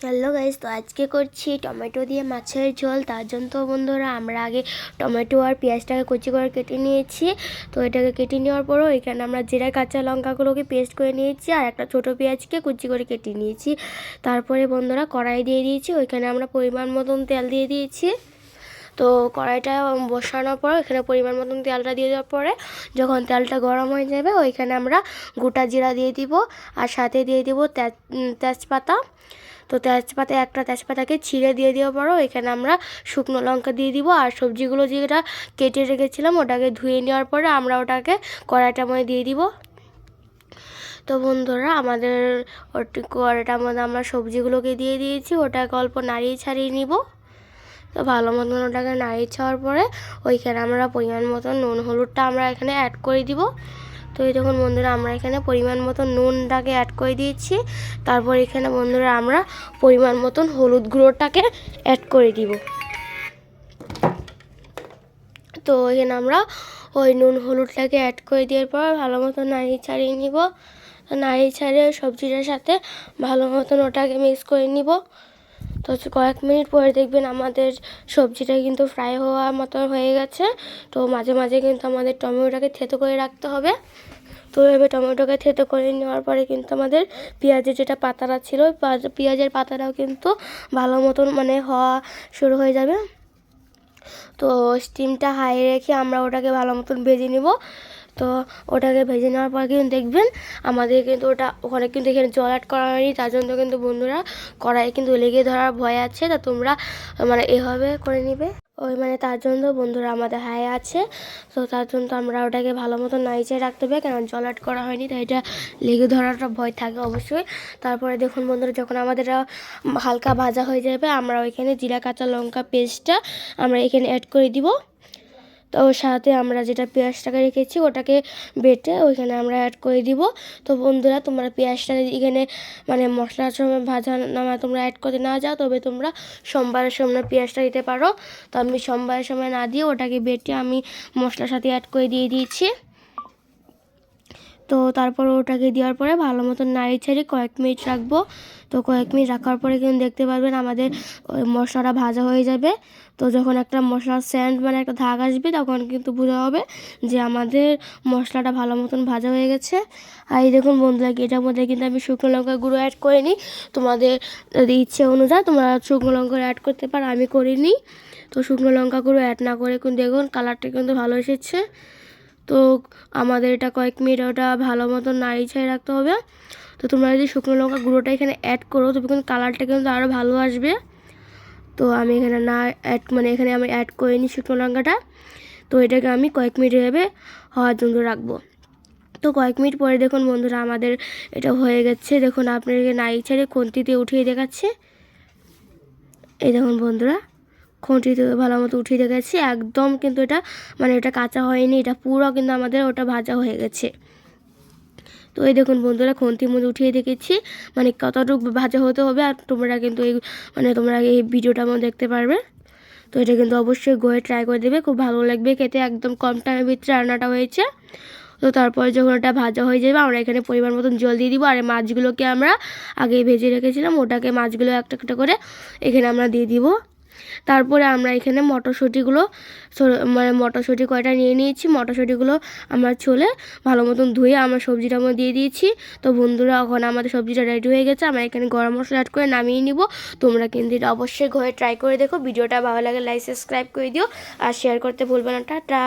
Hello guys, তো আজকে করছি টমেটো দিয়ে মাছের ঝোল। তার জন্য তো বন্ধুরা আমরা আগে টমেটো আর পেঁয়াজটাকে কুচি করে কেটে নিয়েছি। তো এটাকে কেটে নেওয়ার পরও এখানে আমরা জিরা কাঁচা লঙ্কাগুলোকে পেস্ট করে নিয়েছি আর একটা ছোটো পেঁয়াজকে কুচি করে কেটে নিয়েছি। তারপরে বন্ধুরা কড়াই দিয়ে দিয়েছি, ওইখানে আমরা পরিমাণ মতন তেল দিয়ে দিয়েছি। তো কড়াইটা বসানোর পর এখানে পরিমাণ মতন তেলটা দিয়ে দেওয়ার পরে যখন তেলটা গরম হয়ে যাবে ওইখানে আমরা গোটা জিরা দিয়ে দিব আর সাথে দিয়ে দিব তেজপাতা। তো একটা তেজপাতাকে ছিঁড়ে দিয়ে দেওয়ার পরও এখানে আমরা শুকনো লঙ্কা দিয়ে দিব আর সবজিগুলো যেটা কেটে রেখেছিলাম ওটাকে ধুয়ে নেওয়ার পরে আমরা ওটাকে কড়াইটার মধ্যে দিয়ে দিব। তো বন্ধুরা আমাদের কড়াইটার মধ্যে আমরা সবজিগুলোকে দিয়ে দিয়েছি, ওটাকে অল্প নাড়িয়ে ছাড়িয়ে নিব। তো ভালো মতন ওটাকে নাড়িয়ে ছাড়ার পরে ওইখানে আমরা পরিমাণ মতন নুন হলুদটা আমরা এখানে অ্যাড করে দিব। তো এই দেখুন বন্ধুরা আমরা এখানে পরিমাণ মতন নুনটাকে অ্যাড করে দিয়েছি। তারপর এখানে বন্ধুরা আমরা পরিমাণ মতন হলুদ গুঁড়োটাকে অ্যাড করে দিব। তো এখানে আমরা ওই নুন হলুদটাকে অ্যাড করে দেওয়ার পর ভালো মতন নাড়িয়ে ছাড়িয়ে নিব। নাড়িয়ে ছাড়িয়ে সবজিটার সাথে ভালো মতন ওটাকে মিক্স করে নিব। তো কয়েক মিনিট পরে দেখবেন আমাদের সবজিটা কিন্তু ফ্রাই হওয়ার মতো হয়ে গেছে। তো মাঝে মাঝে কিন্তু আমাদের টমেটোটাকে থেতো করে রাখতে হবে। তো এভাবে টমেটোকে থেতো করে নেওয়ার পরে কিন্তু আমাদের পেঁয়াজের যেটা পাতাটা ছিল পেঁয়াজের পাতাটাও কিন্তু ভালো মতন হওয়া শুরু হয়ে যাবে। তো স্টিমটা হাই রেখে আমরা ওটাকে ভালো মতন ভেজে নেব। তো ওটাকে ভেজে নেওয়ার পর কিন্তু দেখবেন আমাদের কিন্তু ওখানে কিন্তু এখানে জল অ্যাড করা হয়নি, তার জন্য কিন্তু বন্ধুরা কড়াইয়ে কিন্তু লেগে ধরার ভয় আছে। তা তোমরা এভাবে করে নিবে তার জন্য বন্ধুরা আমাদের হাই আছে। তো তার জন্য তো আমরা ওটাকে ভালো মতো নাড়িয়ে রাখতে হবে, কারণ জল অ্যাড করা হয়নি, তাই এটা লেগে ধরাটা ভয় থাকে অবশ্যই। তারপরে দেখুন বন্ধুরা যখন আমাদের হালকা ভাজা হয়ে যাবে আমরা ওইখানে জিরা কাঁচা লঙ্কা পেস্টটা আমরা এখানে অ্যাড করে দিব। তো ওর সাথে আমরা যেটা পেঁয়াজটাকে রেখেছি ওটাকে বেটে ওইখানে আমরা অ্যাড করে দিব। তো বন্ধুরা তোমরা পেঁয়াজটা এখানে মশলার সময় ভাজা তোমরা অ্যাড করতে না যাও, তবে তোমরা সোমবারের সময় পেঁয়াজটা দিতে পারো। তো আমি সোমবারের সময় না দিয়ে ওটাকে বেটে আমি মশলার সাথে অ্যাড করে দিয়ে দিয়েছি। তো তারপর ওটাকে দেওয়ার পরে ভালো মতন নাড়িয়ে ছাড়িয়ে কয়েক মিনিট রাখবো। তো কয়েক মিনিট রাখার পরে কিন্তু দেখতে পারবেন আমাদের ওই মশলাটা ভাজা হয়ে যাবে। তো যখন একটা মশলার সেন্ট একটা ধাগ আসবে তখন কিন্তু বোঝা হবে যে আমাদের মশলাটা ভালো মতন ভাজা হয়ে গেছে। আর এই দেখুন বন্ধুরা এটার মধ্যে কিন্তু আমি শুকনো লঙ্কা গুঁড়ো অ্যাড করিনি। তোমাদের যদি ইচ্ছে অনুযায়ী তোমরা শুকনো লঙ্কা অ্যাড করতে পারো, আমি করিনি। তো শুকনো লঙ্কা গুঁড়ো অ্যাড না করে কিন্তু দেখুন কালারটা কিন্তু ভালো এসেছে। তো আমাদের এটা কয়েক মিনিট ওটা ভালো মতন নাড়িয়ে ছাড়িয়ে রাখতে হবে। তো তোমরা যদি শুকনো লঙ্কা গুঁড়োটা এখানে অ্যাড করো তবে কিন্তু কালারটা কিন্তু আরও ভালো আসবে। তো আমি এখানে না অ্যাড এখানে আমি অ্যাড করিনি শুকনো লঙ্কাটা। তো এটাকে আমি কয়েক মিনিট এভাবে হওয়ার জন্য রাখবো। তো কয়েক মিনিট পরে দেখুন বন্ধুরা আমাদের এটা হয়ে গেছে। দেখুন আপনাদেরকে নাড়িয়ে ছাড়িয়ে খুন্তিতে উঠিয়ে দেখাচ্ছে। এই দেখুন বন্ধুরা খুঁটিতে ভালো মতো উঠিয়ে দেখাচ্ছি, একদম কিন্তু এটা এটা কাঁচা হয়নি, এটা পুরো কিন্তু আমাদের ওটা ভাজা হয়ে গেছে। তো এই দেখুন বন্ধুরা খুন্তির মধ্যে উঠিয়ে দেখেছি কতটুকু ভাজা হতে হবে। আর তোমরা কিন্তু এই তোমরা এই ভিডিওটার মধ্যে দেখতে পারবে। তো এটা কিন্তু অবশ্যই ঘরে ট্রাই করে দেবে, খুব ভালো লাগবে খেতে, একদম কম টাইমের ভিতরে রান্নাটা হয়েছে। তো তারপরে যখন ওটা ভাজা হয়ে যাবে আমরা এখানে পরিমাণ মতন জল দিয়ে দিব। আর মাছগুলোকে আমরা আগে ভেজে রেখেছিলাম ওটাকে মাছগুলো একটা একটা করে এখানে আমরা দিয়ে দিব। তারপরে আমরা এখানে মটরশুঁটি কয়টা নিয়ে নিয়েছি, মটরশুঁটিগুলো আমরা ছোলে ভালো মতন ধুয়ে আমরা সবজিটার মধ্যে দিয়ে দিয়েছি। তো বন্ধুরা এখন আমাদের সবজিটা রেডি হয়ে গেছে, আমরা এখানে গরম মশলা অ্যাড করে নামিয়ে নিব। তোমরা কিন্তু এটা অবশ্যই ঘরে ট্রাই করে দেখো। ভিডিওটা ভালো লাগে লাইক সাবস্ক্রাইব করে দিও আর শেয়ার করতে ভুলবে না। টাটা।